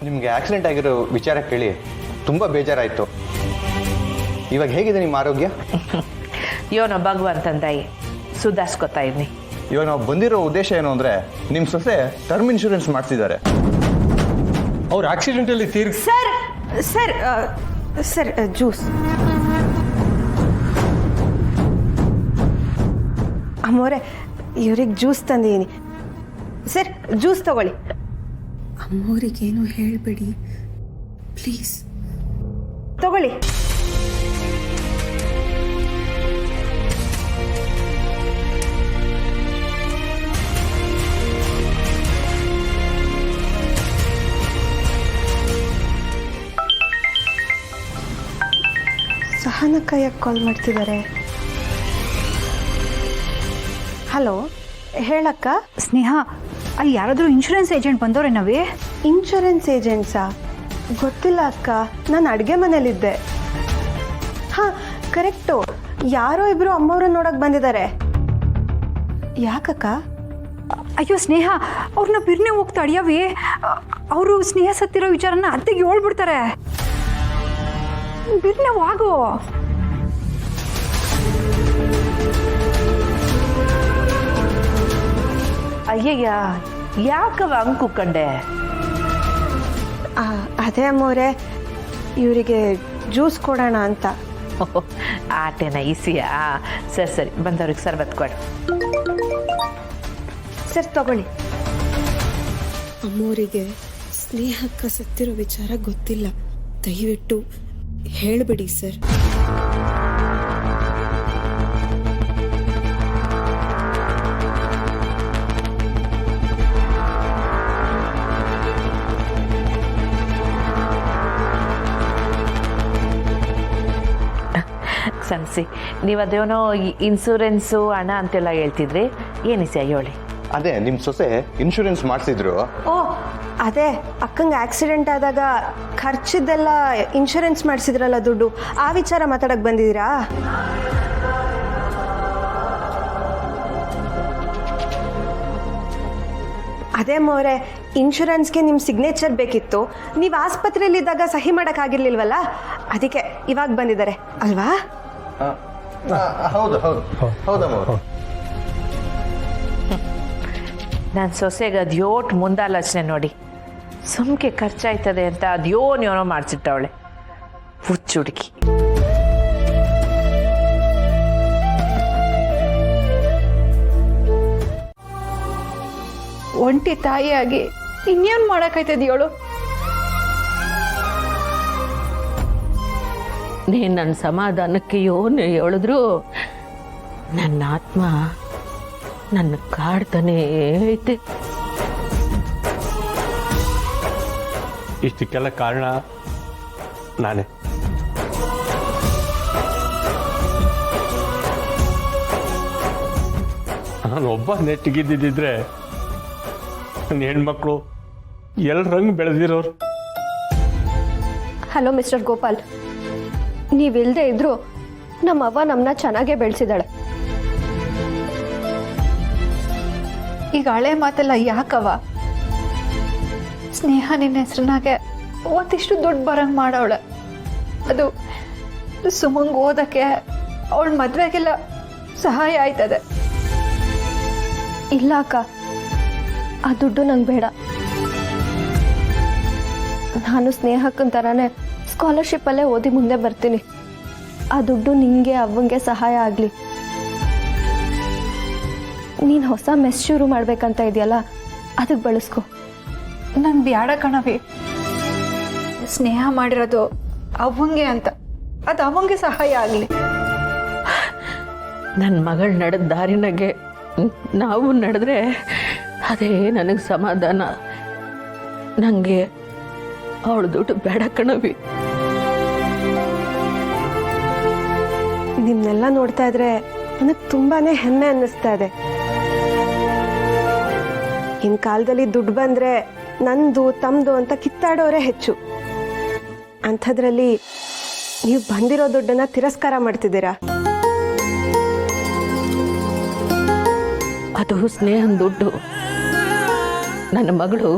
ನಿಮಗೆ ಆಕ್ಸಿಡೆಂಟ್ ಆಗಿರೋ ವಿಚಾರ ಕೇಳಿ ತುಂಬ ಬೇಜಾರಾಯಿತು. ಇವಾಗ ಹೇಗಿದೆ ನಿಮ್ಮ ಆರೋಗ್ಯ? ಯೋನೋ ಭಗವಂತನ ದಯೆ ಸುಧಾರಿಸ್ಕೊತಾ ಇದ್ದೀನಿ. ಇವಾಗ ನಾವು ಬಂದಿರೋ ಉದ್ದೇಶ ಏನು ಅಂದರೆ ನಿಮ್ಮ ಸೊಸೆ ಟರ್ಮ್ ಇನ್ಶೂರೆನ್ಸ್ ಮಾಡಿಸಿದ್ದಾರೆ. ಅವ್ರು ಆಕ್ಸಿಡೆಂಟಲ್ಲಿ ಸರ್ ಸರ್ ಸರ್ ಜ್ಯೂಸ್. ಅಮ್ಮೋರೆ ಇವ್ರಿಗೆ ಜ್ಯೂಸ್ ತಂದಿದ್ದೀನಿ ಸರ್, ಜ್ಯೂಸ್ ತಗೊಳ್ಳಿ. ಅಮ್ಮೋರಿಗೇನು ಹೇಳಬೇಡಿ ಪ್ಲೀಸ್. ತಗೊಳ್ಳಿ. ಸಹನಕ್ಕಯ್ಯಕ್ಕೆ ಕಾಲ್ ಮಾಡ್ತಿದ್ದಾರೆ. ಹಲೋ, ಹೇಳಕ್ಕ. ಸ್ನೇಹ, ಅಲ್ಲಿ ಯಾರಾದರೂ ಇನ್ಶೂರೆನ್ಸ್ ಏಜೆಂಟ್ ಬಂದವ್ರೆ ನಾವೇ? ಇನ್ಶೂರೆನ್ಸ್ ಏಜೆಂಟ್ಸಾ? ಗೊತ್ತಿಲ್ಲ ಅಕ್ಕ, ನಾನು ಅಡುಗೆ ಮನೇಲಿದ್ದೆ. ಹಾಂ ಕರೆಕ್ಟು, ಯಾರೋ ಇಬ್ಬರು ಅಮ್ಮವ್ರನ್ನ ನೋಡೋಕೆ ಬಂದಿದ್ದಾರೆ. ಯಾಕಕ್ಕ? ಅಯ್ಯೋ ಸ್ನೇಹ, ಅವ್ರನ್ನ ಬಿರ್ನೆ ಹೋಗ್ತಾ ಅಡಿಯವೇ. ಅವರು ಸ್ನೇಹ ಸತ್ತಿರೋ ವಿಚಾರನ ಅತ್ತೆಗೆ ಹೇಳ್ಬಿಡ್ತಾರೆ. ಬಿರ್ನೆ ಆಗೋ. ಅಯ್ಯಯ್ಯ, ಯಾಕವ ಅಂಕು ಕಂಡೆ? ಅದೇ ಅಮ್ಮವ್ರೆ, ಇವರಿಗೆ ಜ್ಯೂಸ್ ಕೊಡೋಣ ಅಂತ. ಆಟೇನ ಈಸಿಯಾ? ಸರಿ ಸರಿ, ಬಂದವ್ರಿಗೆ ಸರ್ಬತ್ ಕೊಡಿ. ಸರ್ ತಗೊಳ್ಳಿ. ಅಮ್ಮೋರಿಗೆ ಸ್ನೇಹಕ್ಕ ಸತ್ತಿರೋ ವಿಚಾರ ಗೊತ್ತಿಲ್ಲ, ದಯವಿಟ್ಟು ಹೇಳಬೇಡಿ ಸರ್. ಸನ್ಸಿ, ನೀವು ಅದೇನೋ ಇನ್ಸೂರೆನ್ಸು ಹಣ ಅಂತೆಲ್ಲ ಹೇಳ್ತಿದ್ರಿ, ಏನಿಸಿ ಹೇಳಿ. ಅದೇ ನಿಮ್ಮ ಸೊಸೆ ಇನ್ಶೂರೆನ್ಸ್ ಮಾಡಿಸಿದ್ರು. ಓ ಅದೇ, ಅಕ್ಕಂಗೆ ಆಕ್ಸಿಡೆಂಟ್ ಆದಾಗ ಖರ್ಚಿದ್ದೆಲ್ಲ ಇನ್ಶೂರೆನ್ಸ್ ಮಾಡಿಸಿದ್ರಲ್ಲ ದುಡ್ಡು, ಆ ವಿಚಾರ ಮಾತಾಡಕ್ಕೆ ಬಂದಿದ್ದೀರಾ? ಅದೇ ಮೋರೆ, ಇನ್ಶೂರೆನ್ಸ್ಗೆ ನಿಮ್ಮ ಸಿಗ್ನೇಚರ್ ಬೇಕಿತ್ತು. ನೀವು ಆಸ್ಪತ್ರೆಯಲ್ಲಿದ್ದಾಗ ಸಹಿ ಮಾಡೋಕ್ಕಾಗಿರ್ಲಿಲ್ವಲ್ಲ, ಅದಕ್ಕೆ ಇವಾಗ ಬಂದಿದ್ದಾರೆ ಅಲ್ವಾ? ಹೌದು ಹೌದು ಹೌದಮ್ಮ. ನನ್ನ ಸೊಸೆಗೆ ಅದ್ಯೋಟ್ ಮುಂದಾಲೋಚನೆ ನೋಡಿ. ಸುಮ್ಕೆ ಖರ್ಚಾಯ್ತದೆ ಅಂತ ಅದ್ಯೋನೋ ಮಾಡಿಸಿಟ್ಟವಳೆ ಹುಚ್ಚುಡುಕಿ. ಒಂಟಿ ತಾಯಿಯಾಗಿ ಇನ್ನೇನು ಮಾಡೋಕ್ಕಾಯ್ತದೆಯೋಳು? ನೀನು ನನ್ನ ಸಮಾಧಾನಕ್ಕೆ ಯೋನು ಹೇಳಿದ್ರು ನನ್ನ ಆತ್ಮ ನನ್ನ ಕಾಡ್ತಾನೇ ಐತೆ. ಇಷ್ಟಕ್ಕೆಲ್ಲ ಕಾರಣ ನಾನೇ. ನಾನು ಒಬ್ಬ ನೆಟ್ಟಿಗಿದ್ದಿದ್ರೆ ನನ್ನ ಹೆಣ್ಮಕ್ಳು ಎಲ್ಲರಂಗ್ ಬೆಳೆದಿರೋರು. ಹಲೋ ಮಿಸ್ಟರ್ ಗೋಪಾಲ್, ನೀವಿಲ್ಲದೆ ಇದ್ರು ನಮ್ಮವ್ವ ನಮ್ಮನ್ನ ಚೆನ್ನಾಗೇ ಬೆಳೆಸಿದಾಳೆ. ಈಗ ಹಳೆ ಮಾತೆಲ್ಲ ಯಾಕವ? ಸ್ನೇಹ ನಿನ್ನ ಹೆಸ್ರನಾಗೆ ಒಂದಿಷ್ಟು ದುಡ್ಡು ಬರಂಗೆ ಮಾಡವಳೆ. ಅದು ಸುಮಂಗ್ ಓದಕ್ಕೆ, ಅವಳ ಮದುವೆಗೆಲ್ಲ ಸಹಾಯ ಆಯ್ತದೆ. ಇಲ್ಲ ಅಕ್ಕ, ಆ ದುಡ್ಡು ನಂಗೆ ಬೇಡ. ನಾನು ಸ್ನೇಹಕ್ಕನ ಥರನೇ ಸ್ಕಾಲರ್ಶಿಪ್ಪಲ್ಲೇ ಓದಿ ಮುಂದೆ ಬರ್ತೀನಿ. ಆ ದುಡ್ಡು ನಿಂಗೆ ಅವ್ವಂಗೆ ಸಹಾಯ ಆಗಲಿ. ನೀನು ಹೊಸ ಮೆಸ್ ಶುರು ಮಾಡ್ಬೇಕಂತ ಇದೆಯಲ್ಲ, ಅದಕ್ಕೆ ಬಳಸ್ಕೊ. ನಂಗೆ ಬ್ಯಾಡ ಕಣವಿ. ಸ್ನೇಹ ಮಾಡಿರೋದು ಅವಂಗೆ ಅಂತ, ಅದು ಅವಂಗೆ ಸಹಾಯ ಆಗಲಿ. ನನ್ನ ಮಗಳು ನಡೆದ ದಾರಿನಾಗೆ ನಾವು ನಡೆದ್ರೆ ಅದೇ ನನಗೆ ಸಮಾಧಾನ. ನನಗೆ ಅವಳು ದುಡ್ಡು ಬೇಡ ಕಣವಿ. ನಿಮ್ಮನ್ನೆಲ್ಲ ನೋಡ್ತಾ ಇದ್ರೆ ನನಗೆ ತುಂಬಾನೇ ಹೆಮ್ಮೆ ಅನ್ನಿಸ್ತಾ ಇದೆ. ಇನ್ ಕಾಲದಲ್ಲಿ ದುಡ್ಡು ಬಂದ್ರೆ ನಂದು ತಮ್ದು ಅಂತ ಕಿತ್ತಾಡೋರೇ ಹೆಚ್ಚು. ಅಂಥದ್ರಲ್ಲಿ ನೀವು ಬಂದಿರೋ ದುಡ್ಡನ್ನ ತಿರಸ್ಕಾರ ಮಾಡ್ತಿದ್ದೀರಾ. ಅದು ಸ್ನೇಹನ ದುಡ್ಡು. ನನ್ನ ಮಗಳು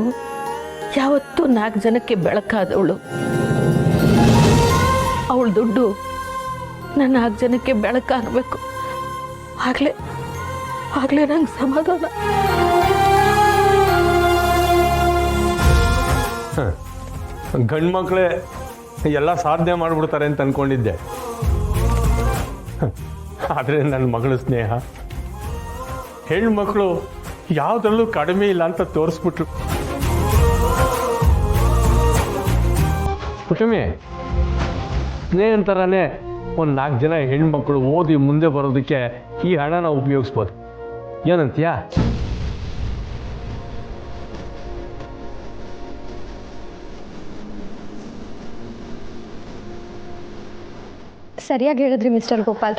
ಯಾವತ್ತೂ 4 ಜನಕ್ಕೆ ಬೆಳಕಾದವಳು. ಅವಳ ದುಡ್ಡು ನನ್ನ 4 ಜನಕ್ಕೆ ಬೆಳಕಾಗಬೇಕು. ಆಗಲೇ ನಂಗೆ ಸಮಾಧಾನ. ಗಂಡು ಮಕ್ಕಳೇ ಎಲ್ಲ ಸಾಧನೆ ಮಾಡಿಬಿಡ್ತಾರೆ ಅಂತ ಅಂದ್ಕೊಂಡಿದ್ದೆ. ಆದರೆ ನನ್ನ ಮಗಳ ಸ್ನೇಹ ಹೆಣ್ಮಕ್ಳು ಯಾವುದ್ರಲ್ಲೂ ಕಡಿಮೆ ಇಲ್ಲ ಅಂತ ತೋರಿಸ್ಬಿಟ್ರು. ಕುಟುಂಬಿ ಸ್ನೇಹ ಥರನೇ ಒಂದು 4 ಜನ ಹೆಣ್ಮಕ್ಳು ಓದಿ ಮುಂದೆ ಬರೋದಕ್ಕೆ ಈ ಹಣನ ಉಪಯೋಗಿಸ್ಬೋದು. ಏನಂತೀಯಾ? ಸರಿಯಾಗಿ ಹೇಳಿದ್ರಿ ಮಿಸ್ಟರ್ ಗೋಪಾಲ್.